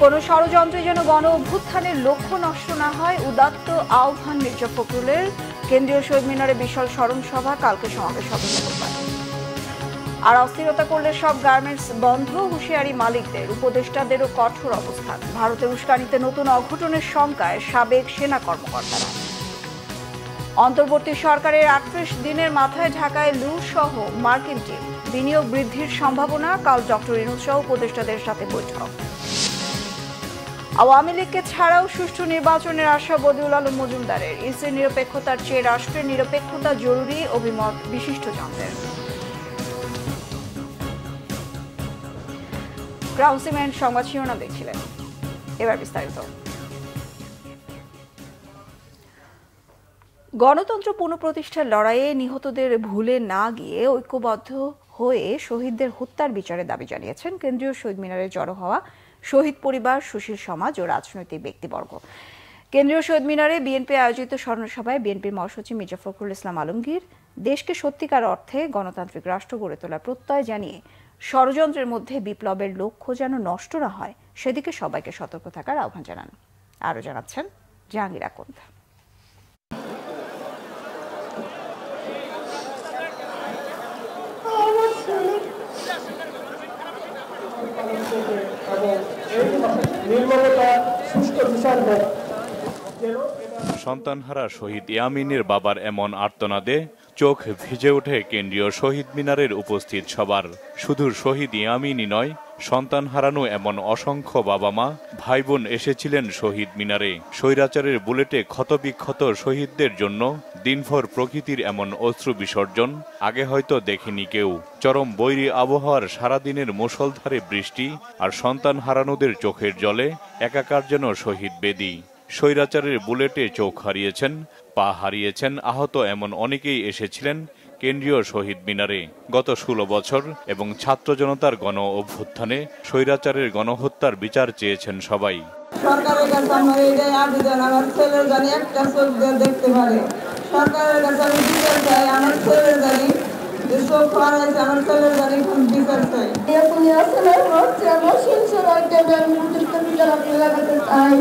কোনো ষড়যন্ত্রে যেন গণ অভ্যুত্থানের লক্ষ্য নষ্ট না হয়, উদাত্ত আহ্বান মির্জা ফখরুলের। কেন্দ্রীয় শহীদ মিনারে বিশাল স্মরণ সভা, কালকে সমাবেশ হবে। আর অস্থিরতা করলে সব গার্মেন্টস বন্ধ, হুঁশিয়ারি মালিকদের। উপদেষ্টাদেরও কঠোর অবস্থান। ভারতের উস্কানিতে নতুন অঘটনের শঙ্কায় সাবেক সেনা কর্মকর্তারা। অন্তর্বর্তী সরকারের 38 দিনের মাথায় ঢাকায় লু সহ মার্কিন টিম। বিনিয়োগ বৃদ্ধির সম্ভাবনা। কাল ডক্টর ইউনূস সহ উপদেষ্টাদের সাথে বৈঠক। আওয়ামী লীগকে ছাড়াও সুষ্ঠু নির্বাচনের আশা বদিউল আলম মজুমদারের। ইসির নিরপেক্ষতার চেয়ে রাষ্ট্রের নিরপেক্ষতা জরুরি, অভিমত বিশিষ্টজনদের। ক্রাউন সিমেন্ট সংবাদ শিরোনাম দেখছিলেন, এবার বিস্তারিত। গণতন্ত্র পুনঃপ্রতিষ্ঠার লড়াইয়ে নিহতদের ভুলে না গিয়ে ঐক্যবদ্ধ হয়ে শহীদদের হত্যার বিচারের দাবি জানিয়েছেন কেন্দ্রীয় শহীদ মিনারে জড়ো হওয়া শহীদ পরিবার, সুশীল সমাজ ও রাজনৈতিক ব্যক্তিবর্গ। কেন্দ্রীয় শহীদ মিনারে বিএনপি আয়োজিত স্মরণসভায় বিএনপির মহাসচিব মির্জা ফখরুল ইসলাম আলমগীর দেশকে সত্যিকার অর্থে গণতান্ত্রিক রাষ্ট্র গড়ে তোলার প্রত্যয় জানিয়ে ষড়যন্ত্রের মধ্যে বিপ্লবের লক্ষ্য যেন নষ্ট না হয় সেদিকে সবাইকে সতর্ক থাকার আহ্বান জানান। আরও জানাচ্ছেন জাহাঙ্গীর আকন্দ। সন্তানহারা শহীদ ইয়ামিনের বাবার এমন আর্তনাদে চোখ ভিজে ওঠে কেন্দ্রীয় শহীদ মিনারের উপস্থিত সবার। শুধু শহীদ ইয়ামিনই নয়, সন্তান হারানো এমন অসংখ্য বাবা মা, ভাই বোন এসেছিলেন শহীদ মিনারে। স্বৈরাচারের বুলেটে ক্ষতবিক্ষত শহীদদের জন্য দিনভর প্রকৃতির এমন অশ্রু বিসর্জন আগে হয়তো দেখেনি কেউ। চরম বৈরী আবহাওয়ার সারাদিনের মুষলধারে বৃষ্টি আর সন্তান হারানোদের চোখের জলে একাকার যেন শহীদ বেদী। স্বৈরাচারের বুলেটে চোখ হারিয়েছেন, পা হারিয়েছেন আহত এমন অনেকেই এসেছিলেন কেন্দ্রীয় শহীদ মিনারে। গত 16 বছর এবং ছাত্র জনতার গণ অভ্যুত্থানে স্বৈরাচারের গণহত্যার বিচার চেয়েছেন সবাই। সরকারের কাছে আমার এটাই আবেদন, আমার ছেলের জানি একটা চোখ দিয়ে দেখতে পারে। সরকারের কাছে আমি বিচার চাই, আমার ছেলের জানি যে চোখ হারাইছে, আমার ছেলের জানি বিচার চাই। এখনই আসলে হচ্ছে আমার সংসার একটা প্রতিষ্ঠান বিচার আপনি লাগাতে চাই।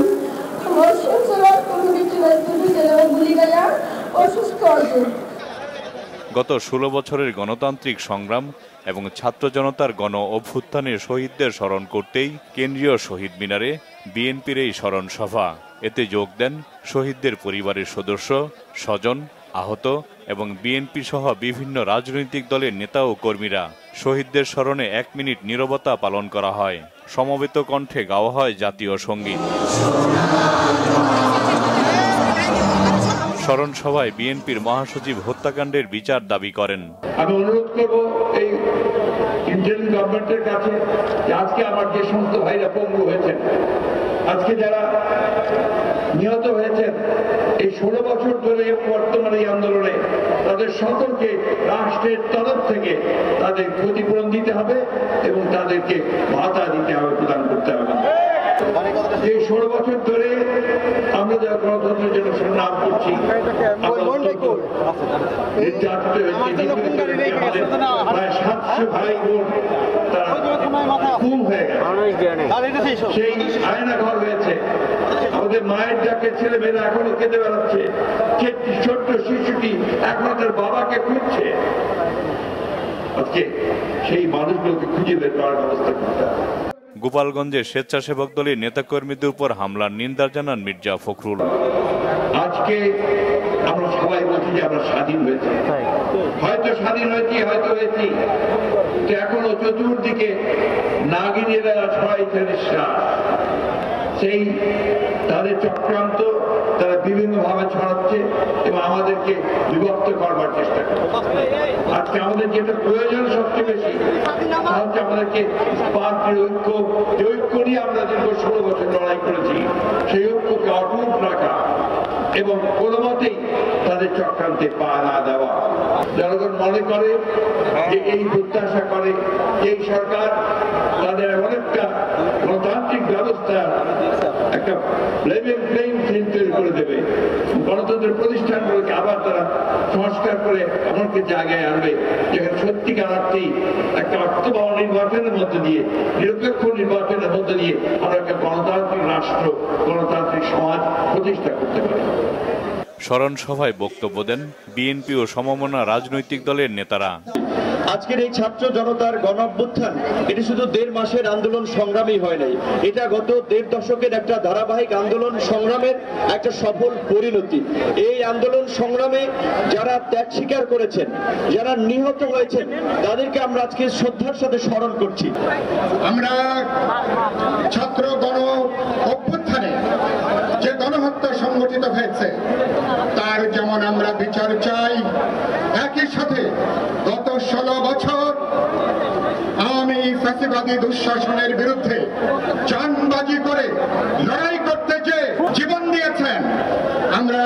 আমার সংসার কোনো কিছু গুলি গায়া অসুস্থ আছে। গত 16 বছরের গণতান্ত্রিক সংগ্রাম এবং ছাত্র জনতার গণ অভ্যুত্থানের শহীদদের স্মরণ করতেই কেন্দ্রীয় শহীদ মিনারে বিএনপির এই স্মরণ সভা। এতে যোগ দেন শহীদদের পরিবারের সদস্য, স্বজন, আহত এবং বিএনপি সহ বিভিন্ন রাজনৈতিক দলের নেতা ও কর্মীরা। শহীদদের স্মরণে 1 মিনিট নীরবতা পালন করা হয়। সমবেত কণ্ঠে গাওয়া হয় জাতীয় সঙ্গীত। স্মরণ সভায় বিএনপির মহাসচিব হত্যাকাণ্ডের বিচার দাবি করেন। আমি অনুরোধ করব এই ইন্ডিয়ান গভর্নমেন্টের কাছে যে আজকে আমার যে সমস্ত ভাইরা পঙ্গু হয়েছেন, আজকে যারা নিহত হয়েছেন এই 16 বছর ধরে বর্তমানে এই আন্দোলনে, তাদের সকলকে রাষ্ট্রের তরফ থেকে তাদের ক্ষতিপূরণ দিতে হবে এবং তাদেরকে ভাতা দিতে হবে, প্রদান করতে হবে। এই 16 বছর ধরে আমরা যারা গণতন্ত্রের জন্য সংগ্রাম করছি, প্রায় 700 ভাই বোন তারা খুন হয়ে গেছে, সেই আয়না ঘর হয়েছে। আমাদের মায়ের যাকে ছেলে মেয়েরা এখনো কেঁদে বেড়াচ্ছে, ছোট্ট শিশুটি এখনো তার বাবাকে খুঁজছে। আজকে সেই মানুষগুলোকে খুঁজে বের করার ব্যবস্থা করতে হবে। গোপালগঞ্জে স্বেচ্ছাসেবক দলের নেতাকর্মীদের উপর হামলার নিন্দা জানান মির্জা ফখরুল। আজকে আমরা সবাই বলছি যে আমরা স্বাধীন হয়েছি, হয়তো স্বাধীন হয়েছি, হয়তো হয়েছি, এখনো চতুর্দিকে নাগিনীরা ছড়াইছে নিঃশ্বাস। সেই তাদের চক্রান্ত তারা বিভিন্নভাবে ছড়াচ্ছে এবং আমাদেরকে বিভক্ত করবার চেষ্টা করছে। আজকে আমাদের যেটা প্রয়োজন সবচেয়ে বেশি, তা হচ্ছে আমাদেরকে পার্টির ঐক্য, যে ঐক্য নিয়ে আমরা দীর্ঘ 16 বছর লড়াই করেছি, সেই ঐক্যকে অটুট রাখা এবং কোনো মতেই তাদের চক্রান্তে পা না দেওয়া। জনগণ মনে করে যে এই প্রত্যাশা করে এই সরকার তাদের এমন একটা গণতান্ত্রিক ব্যবস্থা, একটা লেভেল প্লেইং ফিল্ড তৈরি করে দেবে, গণতন্ত্রের প্রতিষ্ঠানগুলোকে আবার তারা সংস্কার সংস্কার করে এমনকি জায়গায় আনবে যেখানে সত্যিকার অর্থেই একটা অর্থবহ নির্বাচনের মধ্যে দিয়ে, নিরপেক্ষ নির্বাচনের মধ্যে দিয়ে আমরা একটা গণতান্ত্রিক রাষ্ট্র, গণতান্ত্রিক সমাজ প্রতিষ্ঠা করতে পারি। স্মরণ সভায় বক্তব্য দেন বিএনপি ও সমমনা রাজনৈতিক দলের নেতারা। আজকের এই ছাত্র জনতার গণ অভ্যুত্থান এটি শুধু 1.5 মাসের আন্দোলন সংগ্রামই হয় নাই, এটা গত 1.5 দশকের একটা ধারাবাহিক আন্দোলন সংগ্রামের একটা সফল পরিণতি। এই আন্দোলন সংগ্রামে যারা ত্যাগ স্বীকার করেছেন, যারা নিহত হয়েছেন, তাদেরকে আমরা আজকে শ্রদ্ধার সাথে স্মরণ করছি। আমরা ছাত্র গণ অভ্যুত্থানে যে গণহত্যা সংগঠিত হয়েছে তার যেমন আমরা বিচার চাই, একই সাথে গত 16 বছর আওয়ামী ফ্যাসিবাদী দুঃশাসনের বিরুদ্ধে জানবাজি করে লড়াই করতে যে জীবন দিয়েছেন, আমরা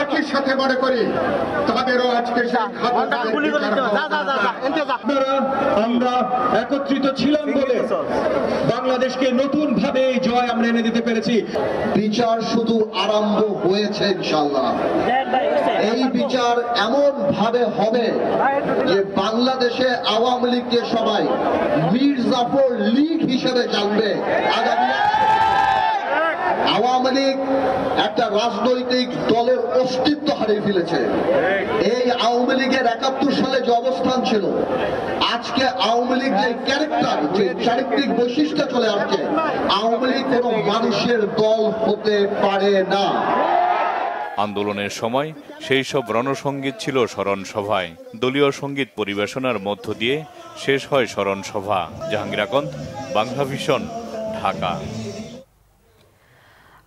একই সাথে মনে করি তাদেরও আজকে আমরা একত্রিত ছিলাম বলে বাংলাদেশকে নতুন ভাবে এই জয় আমরা এনে দিতে পেরেছি। বিচার শুধু আরম্ভ হয়েছে ইনশাআল্লাহ। এই বিচার এমন ভাবে হবে যে বাংলাদেশে আওয়ামী লীগকে সবাই মীর জাফর লীগ হিসেবে জানবে। আগামী আওয়ামী লীগ একটা রাজনৈতিক দলের অস্তিত্ব হারিয়ে ফেলেছে। এই আওয়ামী লীগের 71 সালে যে অবস্থান ছিল, আজকে আওয়ামী লীগ যে ক্যারেক্টার, যে চারিত্রিক বৈশিষ্ট্য চলে আসছে, আওয়ামী লীগ কোনো মানুষের দল হতে পারে না। আন্দোলনের সময় সেই সব রণসঙ্গীত ছিল স্মরণ সভায়। দলীয় সঙ্গীত পরিবেশনার মধ্য দিয়ে শেষ হয় স্মরণ সভা। জাহাঙ্গীর আকন্দ, বাংলা ভিশন, ঢাকা।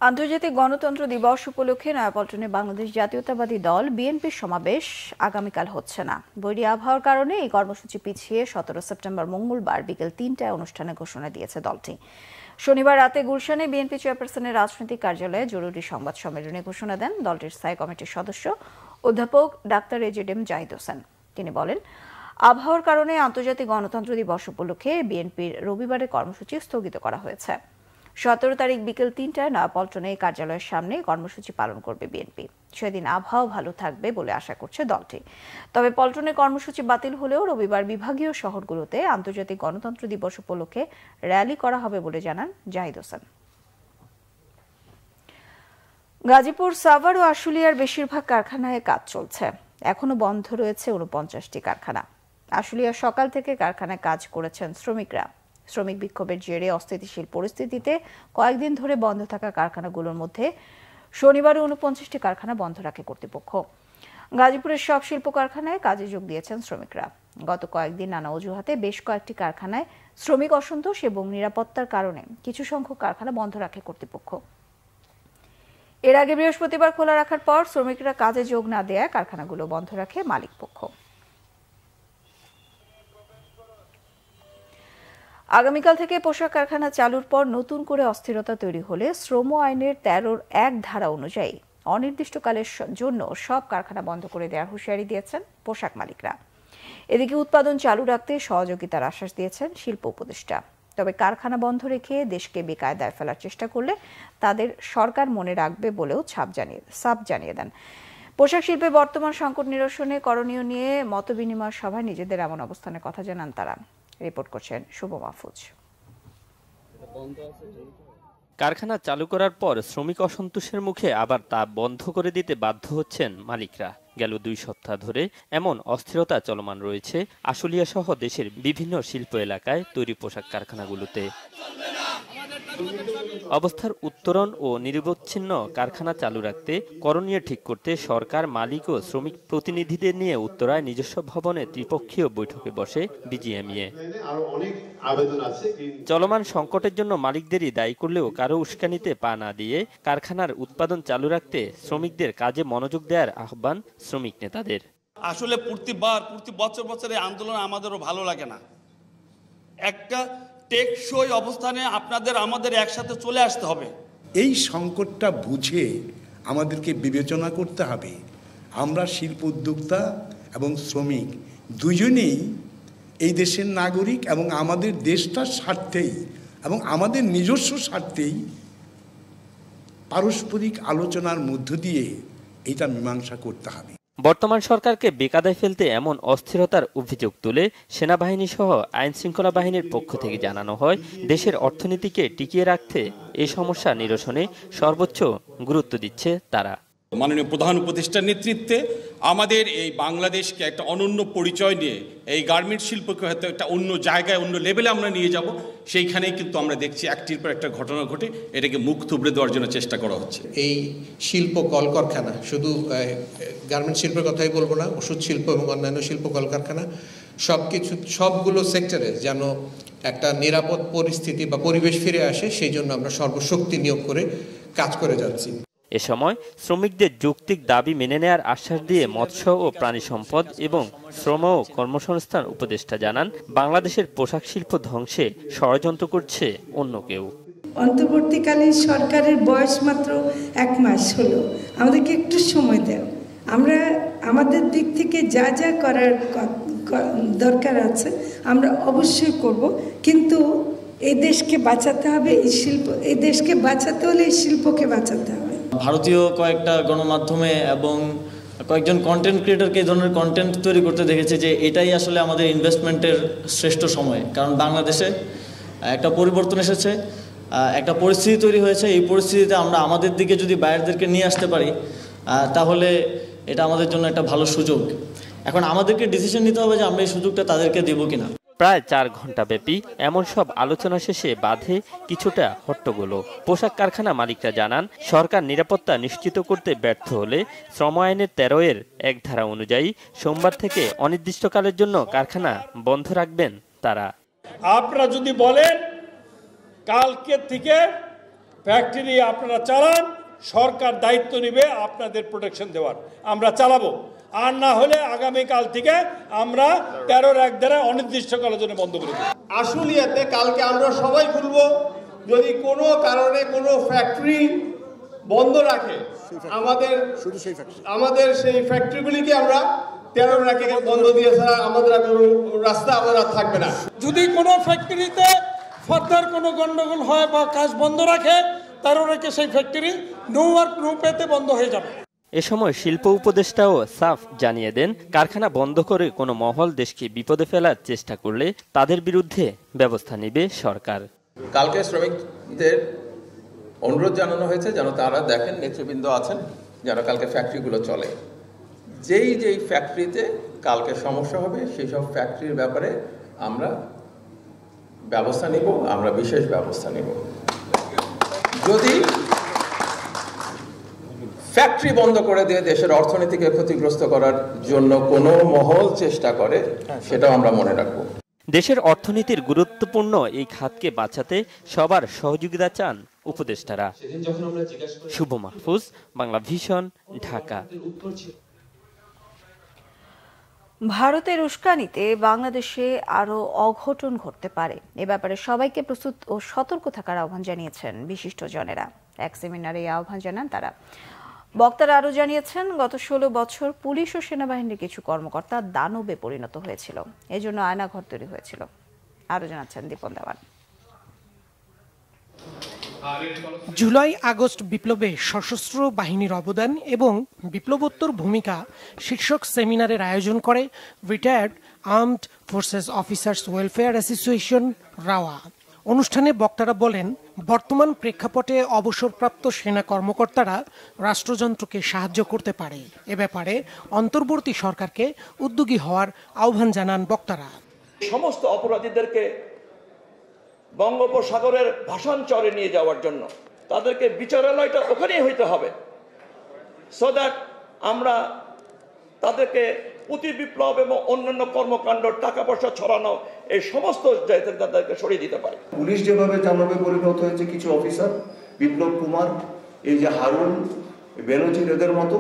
আন্তর্জাতিক গণতন্ত্র দিবস উপলক্ষে নয়াপল্টনে বাংলাদেশ জাতীয়তাবাদী দল বিএনপির সমাবেশ আগামীকাল হচ্ছে না। বৈরী আবহাওয়ার কারণে এই কর্মসূচি পিছিয়ে 17 সেপ্টেম্বর মঙ্গলবার বিকেল 3টায় অনুষ্ঠানের ঘোষণা দিয়েছে দলটি। শনিবার রাতে গুলশানে বিএনপি চেয়ারপারসনের রাজনৈতিক কার্যালয়ে জরুরি সংবাদ সম্মেলনে ঘোষণা দেন দলটির স্থায়ী কমিটির সদস্য অধ্যাপক ডাক্তার এজেডএম জাহিদ হোসেন। তিনি বলেন, আবহাওয়ার কারণে আন্তর্জাতিক গণতন্ত্র দিবস উপলক্ষে বিএনপির রবিবারের কর্মসূচি স্থগিত করা হয়েছে। 17 তারিখ বিকেল 3টায় নয়াপল্টনে কার্যালয়ের সামনে কর্মসূচি পালন করবে বিএনপি। সেদিন আবহাওয়া ভালো থাকবে বলে আশা করছে দলটি। তবে পল্টনে কর্মসূচি বাতিল হলেও রবিবার বিভাগীয় শহরগুলোতে আন্তর্জাতিক গণতন্ত্র দিবস উপলক্ষে র্যালি করা হবে বলে জানান জাহিদ হোসেন। গাজীপুর, সাভার ও আশুলিয়ার বেশিরভাগ কারখানায় কাজ চলছে। এখনো বন্ধ রয়েছে 49টি কারখানা। আশুলিয়ার সকাল থেকে কারখানায় কাজ করেছেন শ্রমিকরা। শ্রমিক বিক্ষোভের জেরে অস্থিতিশীল পরিস্থিতিতে কয়েকদিন ধরে বন্ধ থাকা কারখানাগুলোর মধ্যে শনিবারও 49টি কারখানা বন্ধ রাখে কর্তৃপক্ষ। গাজীপুরের সব শিল্প কারখানায় কাজে যোগ দিয়েছেন শ্রমিকরা। গত কয়েকদিন নানা অজুহাতে বেশ কয়েকটি কারখানায় শ্রমিক অসন্তোষ এবং নিরাপত্তার কারণে কিছু সংখ্যক কারখানা বন্ধ রাখে কর্তৃপক্ষ। এর আগে বৃহস্পতিবার খোলা রাখার পর শ্রমিকরা কাজে যোগ না দেওয়ায় কারখানাগুলো বন্ধ রাখে মালিকপক্ষ। আগামীকাল থেকে পোশাক কারখানা চালুর পর নতুন করে অস্থিরতা তৈরি হলে শ্রম আইনের 13(1) ধারা অনুযায়ী অনির্দিষ্টকালের জন্য সব কারখানা বন্ধ করে দেওয়ার হুঁশিয়ারি দিয়েছেন পোশাক মালিকরা। এদিকে উৎপাদন চালু রাখতে সহযোগিতার আশ্বাস দিয়েছেন শিল্প উপদেষ্টা। তবে কারখানা বন্ধ রেখে দেশকে বেকায়দায় ফেলার চেষ্টা করলে তাদের সরকার মনে রাখবে বলেও সাফ জানিয়ে দেন। পোশাক শিল্পে বর্তমান সংকট নিরসনে করণীয় নিয়ে মতবিনিময় সভায় নিজেদের এমন অবস্থানের কথা জানান তারা। রিপোর্ট করছেন শুভ মাহফুজ। কারখানা চালু করার পর শ্রমিক অসন্তোষের মুখে আবার তা বন্ধ করে দিতে বাধ্য হচ্ছেন মালিকরা। গেল 2 সপ্তাহ ধরে এমন অস্থিরতা চলমান রয়েছে আশুলিয়া সহ দেশের বিভিন্ন শিল্প এলাকায় তৈরি পোশাক কারখানাগুলোতে। অবস্থার উত্তরণ ও নিরবচ্ছিন্ন কারখানা চালু রাখতে করণীয় ঠিক করতে সরকার, মালিক ও শ্রমিক প্রতিনিধিদের নিয়ে উত্তরায় নিজস্ব ভবনে ত্রিপক্ষীয় বৈঠকে বসে বিজিএমইএ। চলমান সংকটের জন্য মালিকদেরই দায়ী করলেও কারো উস্কানিতে পা না দিয়ে কারখানার উৎপাদন চালু রাখতে শ্রমিকদের কাজে মনোযোগ দেওয়ার আহ্বান শ্রমিক নেতাদের। আসলে প্রতি বছর এই আন্দোলন আমাদেরও ভালো লাগে না। একটা টেকসই অবস্থানে আমাদের একসাথে চলে আসতে হবে। এই সংকটটা বুঝে আমাদেরকে বিবেচনা করতে হবে। আমরা শিল্প উদ্যোক্তা এবং শ্রমিক দুজনেই এই দেশের নাগরিক এবং আমাদের দেশটার স্বার্থেই এবং আমাদের নিজস্ব স্বার্থেই পারস্পরিক আলোচনার মধ্য দিয়ে এটা মীমাংসা করতে হবে। বর্তমান সরকারকে বেকায়দায় ফেলতে এমন অস্থিরতার অভিযোগ তুলে সেনাবাহিনী সহ আইন শৃঙ্খলা বাহিনীর পক্ষ থেকে জানানো হয়, দেশের অর্থনীতিকে টিকিয়ে রাখতে এই সমস্যা নিরসনে সর্বোচ্চ গুরুত্ব দিচ্ছে তারা। মাননীয় প্রধান উপদেষ্টার নেতৃত্বে আমাদের এই বাংলাদেশকে একটা অনন্য পরিচয় নিয়ে এই গার্মেন্টস শিল্পকে হয়তো একটা অন্য জায়গায়, অন্য লেভেলে আমরা নিয়ে যাব, সেইখানেই কিন্তু আমরা দেখছি একটির পর একটা ঘটনা ঘটে এটাকে মুখ থুবড়ে দেওয়ার জন্য চেষ্টা করা হচ্ছে। এই শিল্প কলকারখানা, শুধু গার্মেন্টস শিল্পের কথাই বলবো না, ওষুধ শিল্প এবং অন্যান্য শিল্প কলকারখানা সবগুলো সেক্টরে যেন একটা নিরাপদ পরিস্থিতি বা পরিবেশ ফিরে আসে, সেই জন্য আমরা সর্বশক্তি নিয়োগ করে কাজ করে যাচ্ছি। এ সময় শ্রমিকদের যৌক্তিক দাবি মেনে নেয়ার আশ্বাস দিয়ে মৎস্য ও প্রাণী সম্পদ এবং শ্রম ও কর্মসংস্থান উপদেষ্টা জানান, বাংলাদেশের পোশাক শিল্প ধ্বংসে ষড়যন্ত্র করছে অন্য কেউ। অন্তর্বর্তীকালীন সরকারের বয়স মাত্র 1 মাস হলো, আমাদেরকে একটু সময় দেন। আমরা আমাদের দিক থেকে যা যা করার দরকার আছে আমরা অবশ্যই করব, কিন্তু এই দেশকে বাঁচাতে হবে, এই দেশকে বাঁচাতে হলে এই শিল্পকে বাঁচাতে হবে। ভারতীয় কয়েকটা গণমাধ্যমে এবং কয়েকজন কন্টেন্ট ক্রিয়েটরকে এই ধরনের কন্টেন্ট তৈরি করতে দেখেছে যে এটাই আসলে আমাদের ইনভেস্টমেন্টের শ্রেষ্ঠ সময়, কারণ বাংলাদেশে একটা পরিবর্তন এসেছে, একটা পরিস্থিতি তৈরি হয়েছে। এই পরিস্থিতিতে আমরা আমাদের দিকে যদি বাইরেদেরকে নিয়ে আসতে পারি তাহলে এটা আমাদের জন্য একটা ভালো সুযোগ। এখন আমাদেরকে ডিসিশন নিতে হবে যে আমরা এই সুযোগটা তাদেরকে দেব কিনা। প্রায় 4 ঘন্টা ব্যাপী এমন সব আলোচনা শেষে বাধে কিছুটা হট্টগোল। পোশাক কারখানা মালিকরা জানান, সরকার নিরাপত্তা নিশ্চিত করতে ব্যর্থ হলে শ্রম আইনের 13-এর 1 ধারা অনুযায়ী সোমবার থেকে অনির্দিষ্টকালের জন্য কারখানা বন্ধ রাখবেন তারা। আপনারা যদি বলেন কালকে থেকে ফ্যাক্টরি আপনারা চালান, সরকার দায়িত্ব নেবে আপনাদের প্রোটেকশন দেওয়ার, আমরা চালাবো। আর না হলে আগামীকাল থেকে আমরা 13-1 ধারা অনির্দিষ্টকালের জন্য বন্ধ করে দেব। আশুলিয়াতে কালকে আমরা সবাই খুলবো, যদি কোনো কারণে কোনো ফ্যাক্টরি বন্ধ রাখে আমাদের সেই ফ্যাক্টরিগুলিকে আমরা 13 বন্ধ দিয়ে ছাড়া আমাদের কোনো রাস্তা আমাদের থাকবে না। যদি কোনো ফ্যাক্টরিতে ফার্দার কোনো গন্ডগোল হয় বা কাজ বন্ধ রাখে, 13 সেই ফ্যাক্টরি নো ওয়ার্ক নো পেতে বন্ধ হয়ে যাবে। এ সময় শিল্প উপদেষ্টাও সাফ জানিয়ে দেন, কারখানা বন্ধ করে কোনো মহল দেশকে বিপদে ফেলার চেষ্টা করলে তাদের বিরুদ্ধে ব্যবস্থা নেবে সরকার। কালকে শ্রমিকদের অনুরোধ জানানো হয়েছে যেন তারা দেখেন, নেতৃবৃন্দ আছেন যেন কালকে ফ্যাক্টরিগুলো চলে। যেই ফ্যাক্টরিতে কালকে সমস্যা হবে সেই সব ফ্যাক্টরির ব্যাপারে আমরা ব্যবস্থা নিব, আমরা বিশেষ ব্যবস্থা নিব। যদি ফ্যাক্টরি বন্ধ করে দিয়ে দেশের অর্থনীতিকে ক্ষতিগ্রস্ত করার জন্য কোনো মহল চেষ্টা করে, সেটাও আমরা মনে রাখবো। দেশের অর্থনীতির গুরুত্বপূর্ণ এই খাতকে বাঁচাতে সবার সহযোগিতা চান উপদেষ্টারা। শুভ মাহফুজ, বাংলা ভিশন, ঢাকা। ভারতের উস্কানিতে বাংলাদেশে আরও অঘটন ঘটতে পারে, এ ব্যাপারে সবাইকে প্রস্তুত ও সতর্ক থাকার আহ্বান জানিয়েছেন বিশিষ্টজনেরা। এক সেমিনারে এই আহ্বান জানান তারা। বক্তারা আরও জানিয়েছেন, গত 16 বছর পুলিশ ও সেনাবাহিনীর কিছু কর্মকর্তা দানবে পরিণত হয়েছিল, এজন্য আয়নাঘর তৈরি হয়েছিল। আরও জানাচ্ছেন দীপন দেওয়ান। জুলাই আগস্ট বিপ্লবে সশস্ত্র বাহিনীর অবদান এবং বিপ্লবোত্তর ভূমিকা শীর্ষক সেমিনারের আয়োজন করে retired armed forces officers welfare association rava. অনুষ্ঠানে বক্তারা বলেন, বর্তমান প্রেক্ষাপটে অবসরপ্রাপ্ত সেনা কর্মকর্তারা রাষ্ট্রযন্ত্রকে সাহায্য করতে পারে। এ ব্যাপারে অন্তর্বর্তী সরকারকে উদ্যোগী হওয়ার আহ্বান জানান বক্তারা। সমস্ত অপরাধীদেরকে বঙ্গোপসাগরের ভাষাঞ্চরে নিয়ে যাওয়ার জন্য তাদেরকে বিচারালয়টা ওখানেই হইতে হবে, সো দ্যাট আমরা তাদেরকে প্রতি বিপ্লব এবং অন্যান্য কর্মকাণ্ড, টাকা পয়সা ছড়ানো, এই সমস্ত তাদেরকে সরিয়ে দিতে পারে। পুলিশ যেভাবে দানবে পরিণত হয়েছে কিছু অফিসার, বিপ্লব কুমার, এই যে হারুন, বেনজির, এদের মতো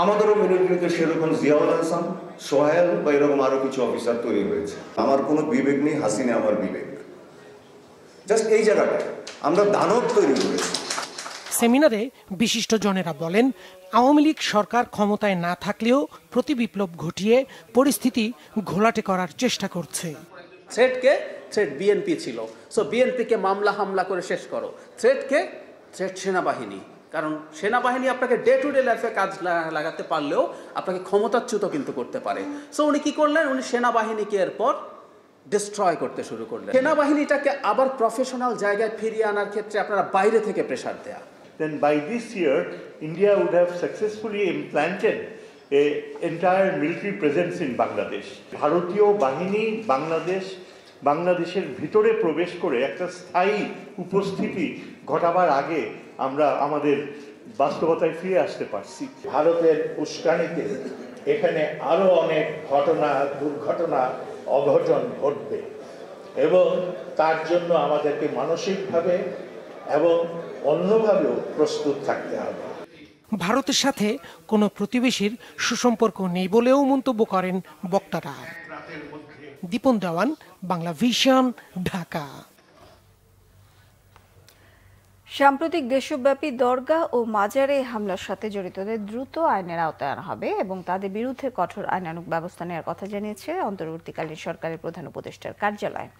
আমাদেরও মিলিটারিতে সেরকম জিয়াউল হাসান, সোহেল বা এরকম আরো কিছু অফিসার তৈরি হয়েছে। আমার কোনো বিবেক নেই, হাসিনা আমার বিবেক। জাস্ট এই জায়গাটায় আমরা দানব তৈরি করেছি। সেমিনারে বিশিষ্টজনেরা বলেন, আওয়ামী লীগ সরকার ক্ষমতায় না থাকলেও প্রতি বিপ্লব ঘটিয়ে পরিস্থিতি ঘোলাটে করার চেষ্টা করছে। থ্রেট বিএনপি ছিল, সো বিএনপিকে মামলা হামলা করে শেষ করো। থ্রেট সেনাবাহিনী, কারণ সেনাবাহিনী আপনাকে ডে টু ডে লাইফে কাজ লাগাতে পারলেও আপনাকে ক্ষমতাচ্যুত কিন্তু করতে পারে। সো উনি কি করলেন, উনি সেনাবাহিনীকে এরপর ডিস্ট্রয় করতে শুরু করলেন। সেনাবাহিনীটাকে আবার প্রফেশনাল জায়গায় ফিরিয়ে আনার ক্ষেত্রে আপনারা বাইরে থেকে প্রেসার দেয়া। Then by this year, India would have successfully implanted an entire military presence in Bangladesh. ভারতীয় বাহিনী বাংলাদেশের ভিতরে প্রবেশ করে একটা স্থায়ী উপস্থিতি ঘটাবার আগে আমরা আমাদের বাস্তবতায় ফিরে আসতে পারছি। ভারতের উস্কানিতে এখানে আরো অনেক ঘটনা, দুর্ঘটনা, অঘটন ঘটবে এবং তার জন্য আমাদেরকে মানসিকভাবে এবং অন্যভাবেও প্রস্তুত থাকতে হবে। ভারতের সাথে কোনো প্রতিবেশীর সুসম্পর্ক নেই বলেও মন্তব্য করেন বক্তারা। দীপন দেওয়ান, বাংলা ভিশন, ঢাকা। সাম্প্রতিক দেশব্যাপী দরগা ও মাজারে হামলার সাথে জড়িতদের দ্রুত আইনের আওতায় আনা হবে এবং তাদের বিরুদ্ধে কঠোর আইনানুগ ব্যবস্থা নেওয়ার কথা জানিয়েছে অন্তর্বর্তীকালীন সরকারের প্রধান উপদেষ্টার কার্যালয়।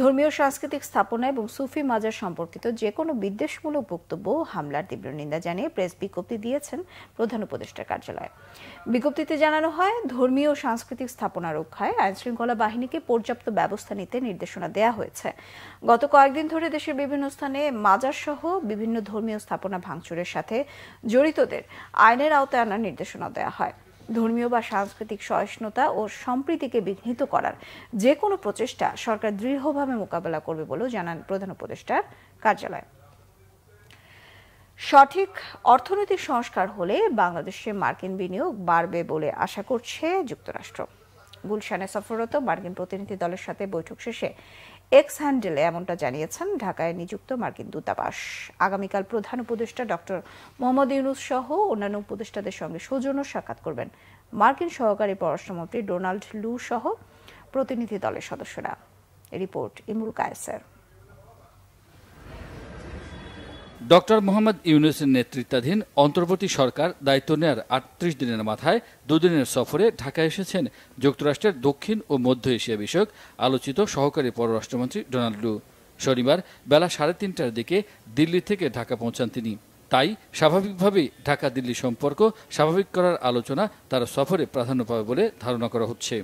ধর্মীয় সাংস্কৃতিক স্থাপনা এবং সুফি মাজার সম্পর্কিত যে কোনো বিদ্বেষমূলক বক্তব্য হামলার তীব্র নিন্দা জানিয়ে প্রেস বিজ্ঞপ্তি দিয়েছেন প্রধান উপদেষ্টার কার্যালয়। বিজ্ঞপ্তিতে জানানো হয়, ধর্মীয় ও সাংস্কৃতিক স্থাপনা রক্ষায় আইনশৃঙ্খলা বাহিনীকে পর্যাপ্ত ব্যবস্থা নিতে নির্দেশনা দেওয়া হয়েছে। গত কয়েকদিন ধরে দেশের বিভিন্ন স্থানে মাজার সহ বিভিন্ন ধর্মীয় স্থাপনা ভাঙচুরের সাথে জড়িতদের আইনের আওতায় আনার নির্দেশনা দেওয়া হয়। ধর্মীয় বা সাংস্কৃতিক সহিষ্ণুতা ও সম্প্রীতিকে বিঘ্নিত করার যে কোনো প্রচেষ্টা সরকার দৃঢ়ভাবে মোকাবেলা করবে বলেও জানান প্রধান উপদেষ্টার কার্যালয়। সঠিক অর্থনৈতিক সংস্কার হলে বাংলাদেশে মার্কিন বিনিয়োগ বাড়বে বলে আশা করছে যুক্তরাষ্ট্র। গুলশানে সফররত মার্কিন প্রতিনিধি দলের সাথে বৈঠক শেষে এক্স হ্যান্ডেলে এমনটা জানিয়েছেন ঢাকায় নিযুক্ত মার্কিন দূতাবাস। আগামীকাল প্রধান উপদেষ্টা ডক্টর মোহাম্মদ ইউনূস সহ অন্যান্য উপদেষ্টাদের সঙ্গে সৌজন্য সাক্ষাৎ করবেন মার্কিন সহকারী পররাষ্ট্রমন্ত্রী ডোনাল্ড লু সহ প্রতিনিধি দলের সদস্যরা। রিপোর্ট ইমরুল কায়েসের। ডক্টর মোহাম্মদ ইউনূসের নেতৃত্বাধীন অন্তর্বর্তী সরকার দায়িত্ব নেওয়ার ৩৮ দিনের মাথায় দুদিনের সফরে ঢাকায় এসেছেন যুক্তরাষ্ট্রের দক্ষিণ ও মধ্য এশিয়া বিষয়ক আলোচিত সহকারী পররাষ্ট্রমন্ত্রী ডোনাল্ড লু। শনিবার বেলা ৩:৩০টার দিকে দিল্লি থেকে ঢাকা পৌঁছান তিনি। তাই স্বাভাবিকভাবেই ঢাকা দিল্লি সম্পর্ক স্বাভাবিক করার আলোচনা তার সফরে প্রাধান্য পাবে বলে ধারণা করা হচ্ছে।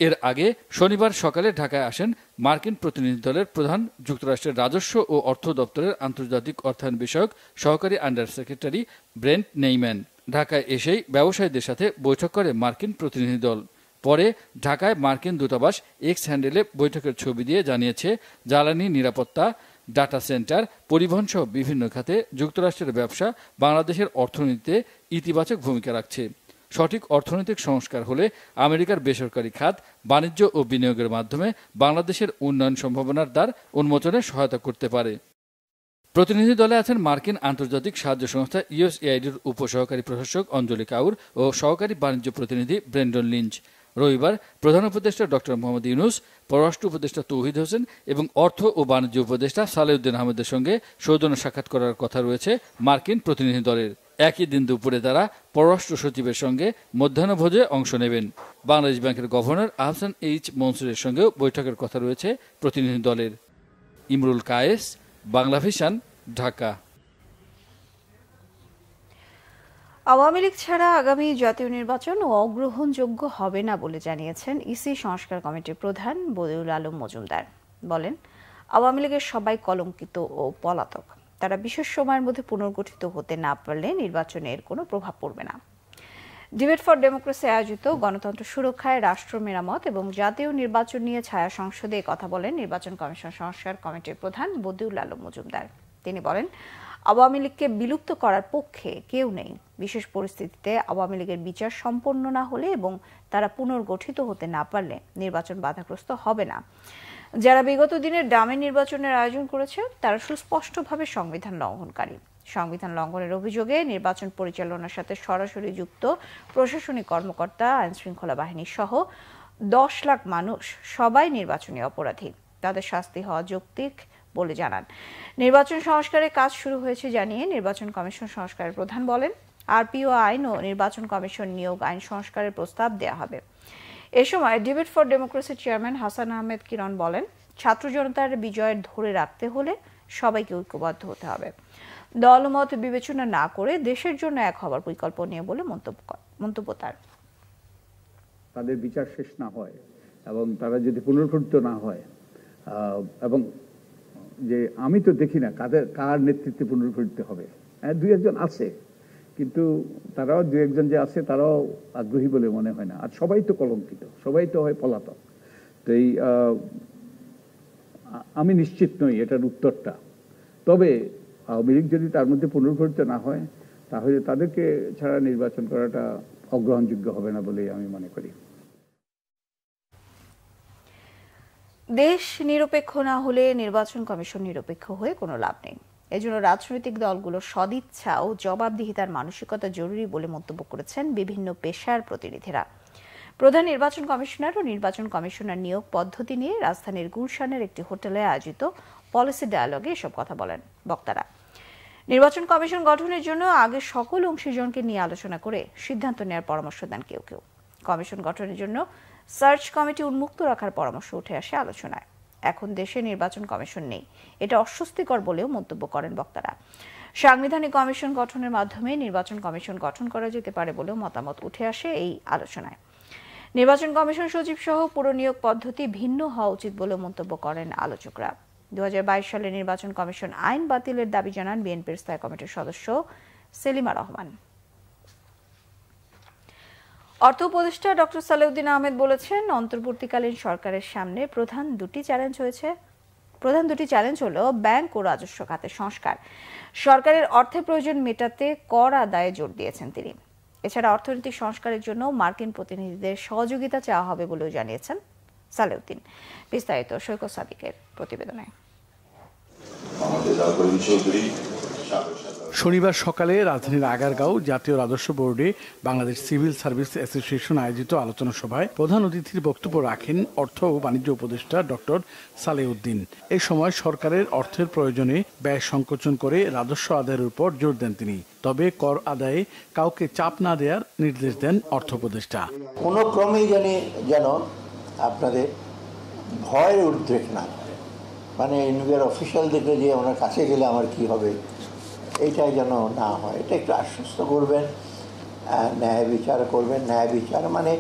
এর আগে শনিবার সকালে ঢাকায় আসেন মার্কিন প্রতিনিধি দলের প্রধান, যুক্তরাষ্ট্রের রাজস্ব ও অর্থ দপ্তরের আন্তর্জাতিক অর্থায়ন বিষয়ক সহকারী আন্ডার সেক্রেটারি ব্রেন্ট নেইম্যান। ঢাকায় এসেই ব্যবসায়ীদের সাথে বৈঠক করে মার্কিন প্রতিনিধি দল। পরে ঢাকায় মার্কিন দূতাবাস এক্স হ্যান্ডেলে বৈঠকের ছবি দিয়ে জানিয়েছে, জ্বালানি নিরাপত্তা, ডাটা সেন্টার, পরিবহন সহ বিভিন্ন খাতে যুক্তরাষ্ট্রের ব্যবসা বাংলাদেশের অর্থনীতিতে ইতিবাচক ভূমিকা রাখছে। সঠিক অর্থনৈতিক সংস্কার হলে আমেরিকার বেসরকারি খাত বাণিজ্য ও বিনিয়োগের মাধ্যমে বাংলাদেশের উন্নয়ন সম্ভাবনার দ্বার উন্মোচনে সহায়তা করতে পারে। প্রতিনিধি দলে আছেন মার্কিন আন্তর্জাতিক সাহায্য সংস্থা ইউএসএআইডির উপসহকারী প্রশাসক অঞ্জলি কাউর ও সহকারী বাণিজ্য প্রতিনিধি ব্রেন্ডন লিঞ্চ। রবিবার প্রধান উপদেষ্টা ডক্টর মোহাম্মদ ইউনূস, পররাষ্ট্র উপদেষ্টা তৌহিদ হোসেন এবং অর্থ ও বাণিজ্য উপদেষ্টা সালেউদ্দিন আহমেদের সঙ্গে সৌজন্য সাক্ষাৎ করার কথা রয়েছে মার্কিন প্রতিনিধি দলের। একই দিন দুপুরে তারা পররাষ্ট্র সচিবের সঙ্গে মধ্যাহ্নভোজে অংশ নেবেন। বাংলাদেশ ব্যাংকের গভর্নর আহসান এইচ মনসুরের সঙ্গেও বৈঠকের কথা রয়েছে প্রতিনিধি দলের। ইমরুল কায়েস, বাংলা ভিশন, ঢাকা। আওয়ামী লীগ ছাড়া আগামী জাতীয় নির্বাচন অগ্রহণযোগ্য হবে না বলে জানিয়েছেন ইসি সংস্কার কমিটির প্রধান বদিউল আলম মজুমদার। বলেন, আওয়ামী লীগের সবাই কলঙ্কিত ও পলাতক। তারা বিশেষ সময়ের মধ্যে পুনর্গঠিত হতে না পারলে নির্বাচনে এর কোনো প্রভাব পড়বে না। ডিবেট ফর ডেমোক্রেসি আয়োজিত গণতন্ত্র সুরক্ষায় রাষ্ট্র মেরামত এবং জাতীয় নির্বাচন নিয়ে ছায়া সংসদে কথা বলেন নির্বাচন কমিশন সংস্কার কমিটির প্রধান বদিউল আলম মজুমদার। তিনি বলেন, আওয়ামী লীগকে বিলুপ্ত করার পক্ষে কেউ নেই। বিশেষ পরিস্থিতিতে আওয়ামী লীগের বিচার সম্পন্ন না হলে এবং তারা পুনর্গঠিত হতে না পারলে নির্বাচন বাধাগ্রস্ত হবে না। যারা বিগত দিনের ডামি নির্বাচনের আয়োজন করেছে তারা সুস্পষ্টভাবে সংবিধান লঙ্ঘনকারী। সংবিধান লঙ্ঘনের অভিযোগে নির্বাচন পরিচালনার সাথে সরাসরি যুক্ত প্রশাসনিক কর্মকর্তা, আইনশৃঙ্খলা বাহিনী সহ 10 লাখ মানুষ সবাই নির্বাচনী অপরাধী। তাদের শাস্তি হওয়া যৌক্তিক বলে জানান। নির্বাচন সংস্কারের কাজ শুরু হয়েছে জানিয়ে নির্বাচন কমিশন সংস্কারের প্রধান বলেন, আরপিও আইন ও নির্বাচন কমিশন নিয়োগ আইন সংস্কারের প্রস্তাব দেওয়া হবে। এ সময় ডিবেট ফর ডেমোক্রেসির চেয়ারম্যান হাসান আহমেদ কিরণ বলেন, ছাত্র জনতার বিজয় ধরে রাখতে হলে সবাইকে ঐক্যবদ্ধ হতে হবে। দলমত বিবেচনা না করে দেশের জন্য এক হবার পরিকল্পনা নিয়ে বলে মন্তব্য তার। তাদের বিচার শেষ না হয় এবং তারা যদি পুনর্গঠিত না হয়, এবং যে আমি তো দেখি না কার নেতৃত্বে পুনর্গঠিত হবে। দুই একজন আছে, কিন্তু তারাও দুই একজন যে আছে তারাও আগ্রহী বলে মনে হয় না। আর সবাই তো কলঙ্কিত, সবাই তো হয় পলাতক। তো এই আমি নিশ্চিত নই এটার উত্তরটা। তবে আওয়ামী লীগ যদি তার মধ্যে পুনর্গঠিত না হয়, তাহলে তাদেরকে ছাড়া নির্বাচন করাটা অগ্রহণযোগ্য হবে না বলেই আমি মনে করি। দেশ নিরপেক্ষ না হলে নির্বাচন কমিশন নিরপেক্ষ হয়ে কোনো লাভ নেই। এজন্য রাজনৈতিক দলগুলোর সদিচ্ছা ও জবাবদিহিতার মানসিকতা জরুরি বলে মন্তব্য করেছেন বিভিন্ন পেশার প্রতিনিধিরা। প্রধান নির্বাচন কমিশনার ও নির্বাচন কমিশনার নিয়োগ পদ্ধতি নিয়ে রাজধানীর গুলশানের একটি হোটেলে আয়োজিত পলিসি ডায়ালগে এসব কথা বলেন বক্তারা। নির্বাচন কমিশন গঠনের জন্য আগে সকল অংশীজনকে নিয়ে আলোচনা করে সিদ্ধান্ত নেওয়ার পরামর্শ দেন কেউ কেউ। কমিশন গঠনের জন্য সার্চ কমিটি উন্মুক্ত রাখার পরামর্শ উঠে আসে আলোচনায়। এখন দেশে নির্বাচন কমিশন নেই, এটা অস্বস্তিকর বলেও মন্তব্য করেন বক্তারা। সাংবিধানিক কমিশন গঠনের মাধ্যমে নির্বাচন কমিশন গঠন করা যেতে পারে বলেও মতামত উঠে আসে এই আলোচনায়। নির্বাচন কমিশন সচিব সহ পুরো নিয়োগ পদ্ধতি ভিন্ন হওয়া উচিত বলেও মন্তব্য করেন আলোচকরা। 2022 সালে নির্বাচন কমিশন আইন বাতিলের দাবি জানান বিএনপির স্থায়ী কমিটির সদস্য সেলিমা রহমান। অর্থ উপদেষ্টা ডক্টর সালেউদ্দিন আহমেদ বলেছেন, অন্তর্বর্তীকালীন সরকারের সামনে প্রধান দুটি চ্যালেঞ্জ হলো ব্যাংক ও রাজস্ব খাতে সংস্কার। সরকারের অর্থের প্রয়োজন মেটাতে কর আদায়ে জোর দিয়েছেন তিনি। এছাড়া অর্থনৈতিক সংস্কারের জন্য মার্কিন প্রতিনিধিদের সহযোগিতা চাওয়া হবে বলেও জানিয়েছেন সালেউদ্দিন। বিস্তারিত সৈকত সাদিকের প্রতিবেদনে। শনিবার সকালে রাজধানীর আগারগাঁও জাতীয় রাজস্ব বোর্ডে বাংলাদেশ সিভিল সার্ভিস অ্যাসোসিয়েশন আয়োজিত আলোচনা সভায় প্রধান অতিথির বক্তব্য রাখেন অর্থ ও বাণিজ্য উপদেষ্টা ডক্টর সালেউদ্দিন। এই সময় সরকারের অর্থের প্রয়োজনে ব্যয় সংকোচন করে রাজস্ব আদায়ের উপর জোর দেন তিনি। তবে কর আদায়ে কাউকে চাপ না দেওয়ার নির্দেশ দেন অর্থ উপদেষ্টা। কোনো ক্রমেই যেন আপনাদের ভয়ের উদ্রেক না, মানে ইন্ডিয়ার অফিসিয়াল দেখে যে ওনার কাছে গেলে আমার কি হবে, এইটাই যেন না হয়। এটা একটু আশ্বস্ত করবেন, ন্যায় বিচার করবেন। ন্যায় বিচার মানে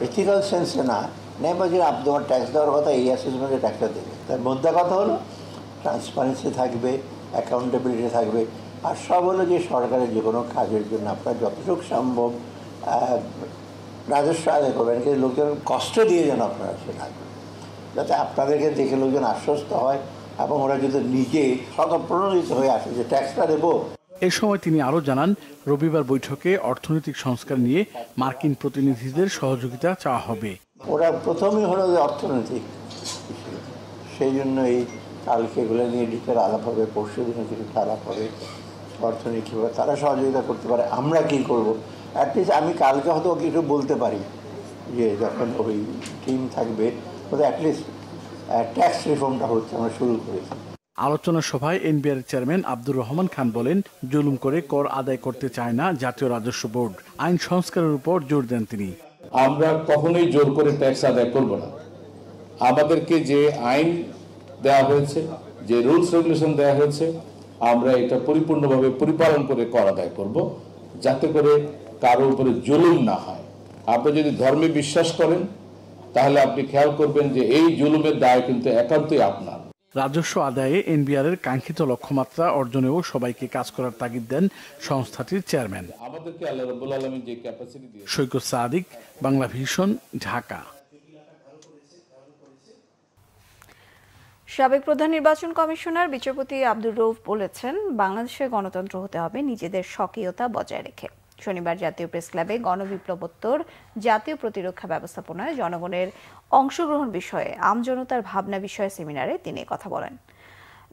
এথিক্যাল সেন্সে না, ন্যায় বাজারে আপনি তোমার ট্যাক্স দেওয়ার কথা, এই অ্যাসেসমেন্টে ট্যাক্সটা দেবে। তার মধ্যে কথা হলো ট্রান্সপারেন্সি থাকবে, অ্যাকাউন্টেবিলিটি থাকবে, আর সব হলো যে সরকারের যে কোনো কাজের জন্য আপনার যতটুকু সম্ভব রাজস্ব আদায় করবেন, কিন্তু লোকজন কষ্ট দিয়ে যেন আপনারা সেটা যাতে আপনাদেরকে দেখে লোকজন আশ্বস্ত হয় এবং ওরা যদি নিজে স্বতঃপ্রণোদিত হয়ে আসে যে ট্যাক্সটা দেবো। এ সময় তিনি আরও জানান, রবিবার বৈঠকে অর্থনৈতিক সংস্কার নিয়ে মার্কিন প্রতিনিধিদের সহযোগিতা চাওয়া হবে। ওরা প্রথমেই হলো যে অর্থনৈতিক, সেই জন্য এই কালকে এগুলো নিয়ে ডিটেল আলাপ হবে, পরশু দিনে কিছু আলাপ হবে অর্থনীতি কীভাবে তারা সহযোগিতা করতে পারে, আমরা কী করব। অ্যাটলিস্ট আমি কালকে হয়তো কিছু বলতে পারি যে যখন ওই টিম থাকবে ওদের অ্যাটলিস্ট ট্যাক্স রিফর্মটা হচ্ছে, আমরা শুরু করেছি। আলোচনা সভায় এনবিআর চেয়ারম্যান আব্দুর রহমান খান বলেন, জুলুম করে কর আদায় করতে চায় না জাতীয় রাজস্ব বোর্ড। আইন সংস্কারের উপর জোর দেন তিনি। আমরা কখনোই জোর করে ট্যাক্স আদায় করব না। আমাদেরকে যে আইন দেওয়া হয়েছে, যে রুলস রেগুলেশন দেওয়া হয়েছে, আমরা এটা পরিপূর্ণভাবে পরিপালন করে কর আদায় করব, যাতে করে কারোর উপরে জুলুম না হয়। আপনি যদি ধর্মে বিশ্বাস করেন তাহলে আপনি খেয়াল করবেন যে এই জুলুমের দায় কিন্তু একান্তই আপনার। রাজস্ব আদায়ে এনবিআর এর কাঙ্ক্ষিত লক্ষ্যমাত্রা অর্জনেও সবাইকে কাজ করার তাগিদ দেন সংস্থাটির চেয়ারম্যান। আমাদেরকে আল্লাহ রাব্বুল আলামিন যে ক্যাপাসিটি দিয়েছেন। সৈকত সাদিক, বাংলা ভিশন, ঢাকা। সাবেক প্রধান নির্বাচন কমিশনার বিচারপতি আব্দুর রউফ বলেছেন, বাংলাদেশের গণতন্ত্র হতে হবে নিজেদের স্বকীয়তা বজায় রেখে। শনিবার জাতীয় প্রেস ক্লাবে গণবিপ্লবোত্তর জাতীয় প্রতিরক্ষা ব্যবস্থাপনায় জনগণের অংশগ্রহণ বিষয়ে আমজনতার ভাবনা বিষয়ে সেমিনারে তিনি কথা বলেন।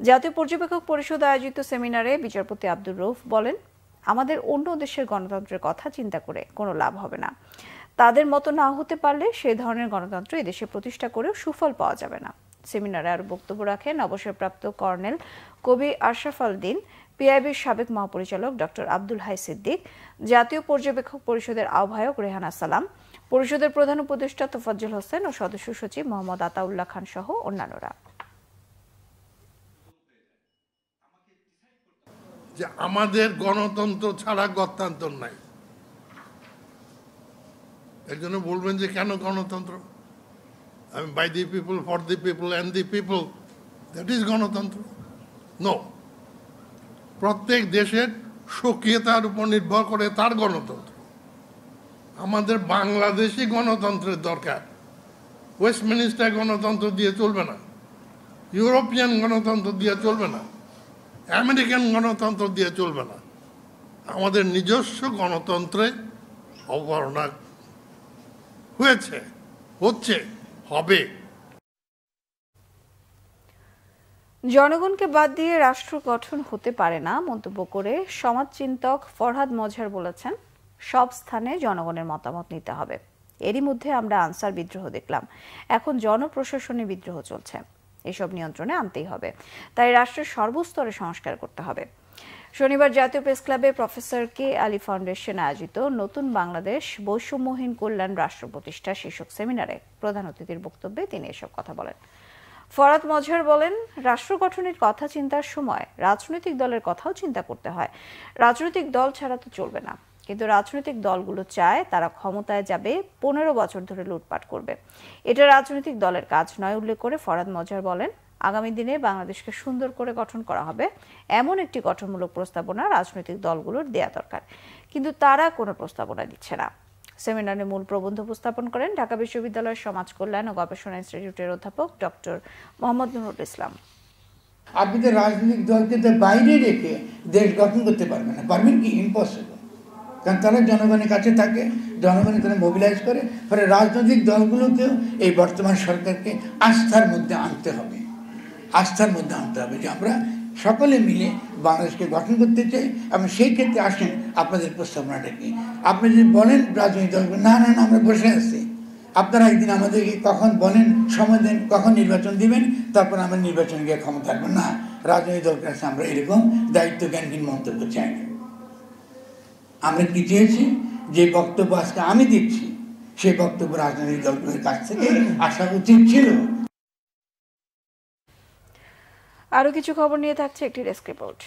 জাতীয় পর্যবেক্ষক পরিষদ আয়োজিত সেমিনারে বিচারপতি আব্দুর রউফ বলেন, আমাদের অন্য দেশের গণতন্ত্রের কথা চিন্তা করে কোনো লাভ হবে না। তাদের মতো না হতে পারলে সেই ধরনের গণতন্ত্র এদেশে প্রতিষ্ঠা করেও সুফল পাওয়া যাবে না। সেমিনারে আরও বক্তব্য রাখেন অবসরপ্রাপ্ত কর্নেল কবি আশরাফ আল দিন, পিআইবির সাবেক মহাপরিচালক ডক্টর আব্দুল হাই সিদ্দিক, জাতীয় পর্যবেক্ষক পরিষদের আহ্বায়ক রেহানা সালাম, পরিষদের প্রধান উপদেষ্টা তোফাজ্জল হোসেন ও সদস্য সচিব মোহাম্মদ আতাউল্লাহ খান সহ অন্যান্যরা। যে আমাদের গণতন্ত্র ছাড়া গণতন্ত্র নাই। এর জন্য বলবেন যে কেন গণতন্ত্র? I mean, by the people, for the people, and the people. That is গণতন্ত্র? No. প্রত্যেক দেশের সক্রিয়তার উপর নির্ভর করে তার গণতন্ত্র। আমাদের বাংলাদেশি গণতন্ত্রের দরকার। ওয়েস্টমিনিস্টার গণতন্ত্র দিয়ে চলবে না, ইউরোপিয়ান গণতন্ত্র দিয়ে চলবে না, আমেরিকান গণতন্ত্র দিয়ে চলবে না। আমাদের নিজস্ব গণতন্ত্রে অবমাননা হয়েছে, হচ্ছে, হবে। জনগণকে বাদ দিয়ে রাষ্ট্র গঠন হতে পারে না মন্তব্য করে সমাজচিন্তক ফরহাদ মজহার বলেছেন, সব স্থানে জনগণের মতামত নিতে হবে। এরই মধ্যে আমরা আনসার বিদ্রোহ দেখলাম, এখন জনপ্রশাসনে বিদ্রোহ চলছে। এসব নিয়ন্ত্রণে আনতেই হবে, তাই রাষ্ট্রের সর্বস্তরে সংস্কার করতে হবে। শনিবার জাতীয় প্রেস ক্লাবে প্রফেসর কে আলী ফাউন্ডেশন আয়োজিত নতুন বাংলাদেশ বৈষম্যহীন কল্যাণ রাষ্ট্র প্রতিষ্ঠা শীর্ষক সেমিনারে প্রধান অতিথির বক্তব্যে তিনি এসব কথা বলেন। ফরহাদ মজহার বলেন, রাষ্ট্র গঠনের কথা চিন্তার সময় রাজনৈতিক দলের কথাও চিন্তা করতে হয়। রাজনৈতিক দল ছাড়া তো চলবে না, কিন্তু রাজনৈতিক দলগুলো চায় তারা ক্ষমতায় যাবে, 15 বছর ধরে লুটপাট করবে। এটা রাজনৈতিক দলের কাজ নয়। উল্লেখ করে ফরহাদ মজহার বলেন, আগামী দিনে বাংলাদেশকে সুন্দর করে গঠন করা হবে এমন একটি গঠনমূলক প্রস্তাবনা রাজনৈতিক দলগুলোর দেয়া দরকার, কিন্তু তারা কোনো প্রস্তাবনা দিচ্ছে না। সেমিনারে মূল প্রবন্ধ উপস্থাপন করেন ঢাকা বিশ্ববিদ্যালয়ের সমাজ কল্যাণ ও গবেষণা ইনস্টিটিউটের অধ্যাপক ডক্টর মোহাম্মদ নুরুল ইসলাম। আপনি তো রাজনৈতিক দলকে তো বাইরে রেখে দেশ গঠন করতে পারবেন না, পারবেন কি? ইম্পসিবল। কারণ তারা জনগণের কাছে থাকে, জনগণের তারা মোবিলাইজ করে। ফলে রাজনৈতিক দলগুলোকেও এই বর্তমান সরকারকে আস্থার মধ্যে আনতে হবে, আস্থার মধ্যে আনতে হবে যে আমরা সকলে মিলে বাংলাদেশকে গঠন করতে চাই। এবং সেই ক্ষেত্রে আসেন আপনাদের প্রস্তাবনাটা কি। আপনি যদি বলেন রাজনৈতিক দলগুলো না না না আমরা বসে আছি, আপনারা একদিন আমাদেরকে কখন বলেন, সময় দেন, কখন নির্বাচন দিবেন, তারপর আমরা নির্বাচন গিয়ে ক্ষমতা আসবেন না। রাজনৈতিক দলের কাছে আমরা এরকম দায়িত্ব জ্ঞানহীন মন্তব্য চাই না। আমরা কি চেয়েছি, যে বক্তব্য আজকে আমি দিচ্ছি সেই বক্তব্য রাজনৈতিক দলগুলোর কাছ থেকে আসা উচিত ছিল। আরো কিছু খবর নিয়ে থাকছে একটি ডেস্ক রিপোর্ট।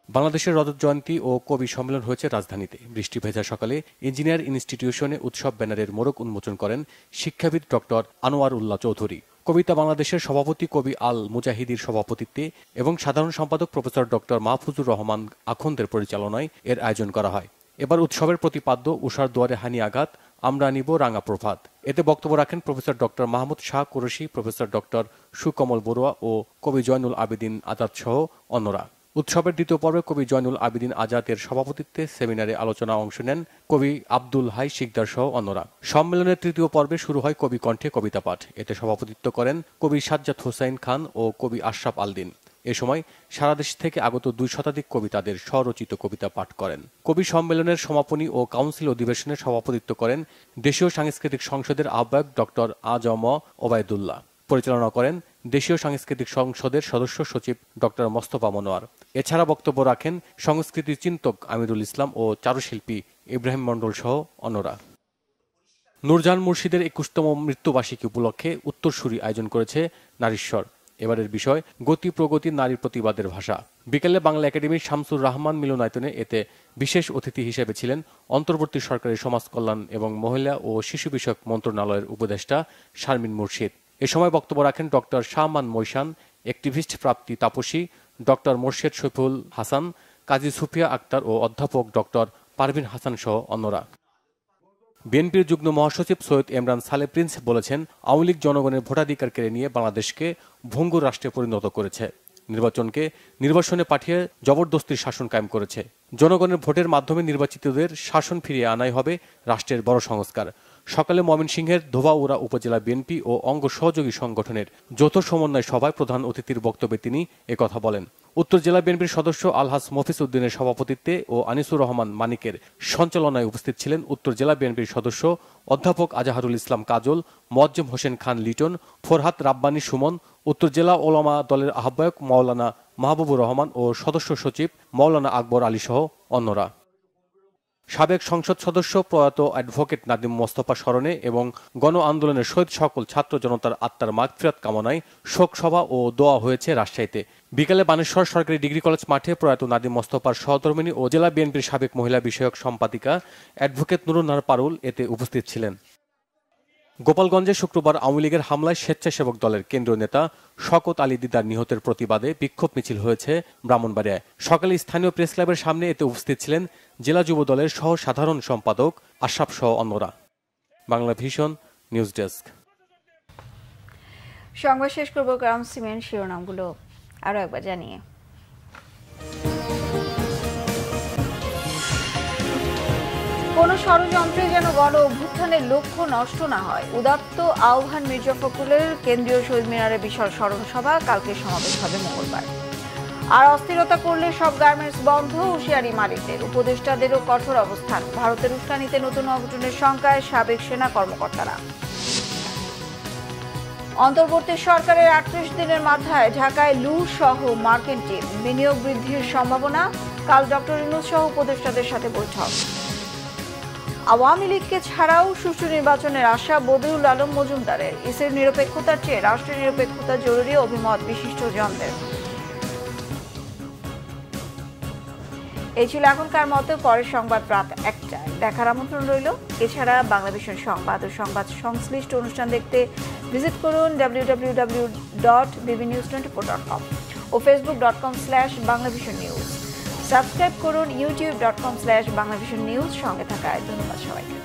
বাংলাদেশের রজত জয়ন্তী ও কবি সম্মেলন হয়েছে রাজধানীতে। বৃষ্টি ভেজা সকালে ইঞ্জিনিয়ার ইনস্টিটিউশনে উৎসব ব্যানারের মোড়ক উন্মোচন করেন শিক্ষাবিদ ডক্টর আনোয়ার উল্লাহ চৌধুরী। কবিতা বাংলাদেশের সভাপতি কবি আল মুজাহিদির সভাপতিত্বে এবং সাধারণ সম্পাদক প্রফেসর ডক্টর মাহফুজুর রহমান আখন্দের পরিচালনায় এর আয়োজন করা হয়। এবার উৎসবের প্রতিপাদ্য উষার দুয়ারে হানি আঘাত, আমরা নিব রাঙা প্রভাত। এতে বক্তব্য রাখেন professor doctor Mahmud Shah Qureshi, professor doctor Sukomal Barua ও কবি জয়নুল আবেদিন আজাদ সহ অন্যরা। উৎসবের দ্বিতীয় পর্বে কবি জয়নুল আবেদিন আজাদের সভাপতিত্বে সেমিনারে আলোচনা অংশ নেন কবি আব্দুল হাই শিকদার সহ অন্যরা। সম্মেলনের তৃতীয় পর্বে শুরু হয় কবি কণ্ঠে কবিতা পাঠ। এতে সভাপতিত্ব করেন কবি সাজ্জাদ হোসাইন খান ও কবি আশরাফ আলদিন। এ সময় সারা দেশ থেকে আগত 2 শতাধিক কবি তাদের স্বরচিত কবিতা পাঠ করেন। কবি সম্মেলনের সমাপনী ও কাউন্সিল অধিবেশনে সভাপতিত্ব করেন দেশীয় সাংস্কৃতিক সংসদের আহ্বায়ক ডক্টর আ.জ.ম ওবায়দুল্লাহ। পরিচালনা করেন দেশীয় সাংস্কৃতিক সংসদের সদস্য সচিব ডক্টর মোস্তফা মনোয়ার। এছাড়া বক্তব্য রাখেন সংস্কৃতি চিন্তক আমিরুল ইসলাম ও চারুশিল্পী ইব্রাহিম মণ্ডল সহ অন্যরা। নূরজাহান মুর্শিদের 21তম মৃত্যুবার্ষিকী উপলক্ষে উত্তরসূরি আয়োজন করেছে নারীশ্বর। এবারের বিষয় গতি প্রগতি নারীর প্রতিবাদের ভাষা। বিকেলে বাংলা একাডেমির শামসুর রহমান মিলনায়তনে এতে বিশেষ অতিথি হিসেবে ছিলেন অন্তর্বর্তী সরকারের সমাজ কল্যাণ এবং মহিলা ও শিশু বিষয়ক মন্ত্রণালয়ের উপদেষ্টা শারমিন মুর্শিদ। এ সময় বক্তব্য রাখেন ডক্টর শাহমান মৈশান, অ্যাক্টিভিস্ট প্রাপ্তি তাপসী, ডক্টর মোর্শেদ শৈফুল হাসান, কাজী সুফিয়া আক্তার ও অধ্যাপক ডক্টর পারভিন হাসান সহ অন্যরা। বিএনপির যুগ্ম মহাসচিব সৈয়দ ইমরান সালে প্রিন্স বলেছেন, আওয়ামী লীগ জনগণের ভোটাধিকার কেড়ে নিয়ে বাংলাদেশকে ভঙ্গুর রাষ্ট্রে পরিণত করেছে। নির্বাচনে পাঠিয়ে জবরদস্তির শাসন কায়েম করেছে। জনগণের ভোটের মাধ্যমে নির্বাচিতদের শাসন ফিরিয়ে আনাই হবে রাষ্ট্রের বড় সংস্কার। সকালে ময়মনসিংহের ধোবাউড়া উপজেলা বিএনপি ও অঙ্গ সহযোগী সংগঠনের যৌথ সমন্বয় সভায় প্রধান অতিথির বক্তব্যে তিনি একথা বলেন। উত্তর জেলা বিএনপির সদস্য আলহাজ মফিজ উদ্দিনের সভাপতিত্বে ও আনিসুর রহমান মানিকের সঞ্চালনায় উপস্থিত ছিলেন উত্তর জেলা বিএনপির সদস্য অধ্যাপক আজাহারুল ইসলাম কাজল, মোয়াজ্জেম হোসেন খান লিটন, ফরহাদ রাব্বানী সুমন, উত্তর জেলা ওলামা দলের আহ্বায়ক মাওলানা মাহবুবুর রহমান ও সদস্য সচিব মাওলানা আকবর আলী সহ অন্যরা। সাবেক সংসদ সদস্য প্রয়াত অ্যাডভোকেট নাদিম মোস্তফা স্মরণে এবং গণ আন্দোলনের শহীদ সকল ছাত্র জনতার আত্মার মাগফিরাত কামনায় শোক সভা ও দোয়া হয়েছে রাজশাহীতে। বিকেলে বানেশ্বর সরকারি ডিগ্রি কলেজ মাঠে প্রয়াত নাদিম মোস্তফার সহধর্মিণী ও জেলা বিএনপির সাবেক মহিলা বিষয়ক সম্পাদিকা অ্যাডভোকেট নুরুন্নাহার পারুল এতে উপস্থিত ছিলেন। গোপালগঞ্জে শুক্রবার আওয়ামী লীগের হামলায় স্বেচ্ছাসেবক দলের কেন্দ্রীয় নেতা শওকত আলী দিদার নিহতের প্রতিবাদে বিক্ষোভ মিছিল হয়েছে ব্রাহ্মণবাড়িয়ায়। সকালে স্থানীয় প্রেস ক্লাবের সামনে এতে উপস্থিত ছিলেন জেলা যুব দলের সহ সাধারণ সম্পাদক আশরাফ সহ অন্যরা। Bangla vision news desk. সংবাদ শেষ করব গ্রাম সিমেন্ট শিরোনামগুলো আরো একবার জানিয়ে। কোনো ষড়যন্ত্রে যেন গণ অভ্যুত্থানের লক্ষ্য নষ্ট না হয়, উদাত্ত আহ্বান মির্জা ফখরুলের। কেন্দ্রীয় শহীদ মিনারে বিশাল স্মরণ সভা, কালকে সমাবেশ হবে মঙ্গলবার। আর অস্থিরতা করলে সব গার্মেন্টস বন্ধ, হুঁশিয়ারি মালিকদের। উপদেষ্টাদেরও কঠোর অবস্থান। ভারতের উস্কানিতে নতুন অঘটনের শঙ্কায় সাবেক সেনা কর্মকর্তারা। অন্তর্বর্তী সরকারের 38 দিনের মাথায় ঢাকায় লু সহ মার্কিন টিম। বিনিয়োগ বৃদ্ধির সম্ভাবনা। কাল ডক্টর ইউনূস সহ উপদেষ্টাদের সাথে বৈঠক। আওয়ামী লীগকে ছাড়াও সুষ্ঠু নির্বাচনের আশা বদিউল আলম মজুমদারের। ইসির নিরপেক্ষতার চেয়ে রাষ্ট্রের নিরপেক্ষতা জরুরি, অভিমত বিশিষ্টজনদের। এই ছিল এখনকার মতো। পরের সংবাদ রাত 1টায় দেখার আমন্ত্রণ রইল। এছাড়া বাংলাদেশের সংবাদ ও সংবাদ সংশ্লিষ্ট অনুষ্ঠান দেখতে ভিজিট করুন www.bbnews24.com ও facebook.com/banglavisionnews। সাবস্ক্রাইব করুন youtube.com/banglavisionnews। সঙ্গে থাকায় ধন্যবাদ সবাইকে।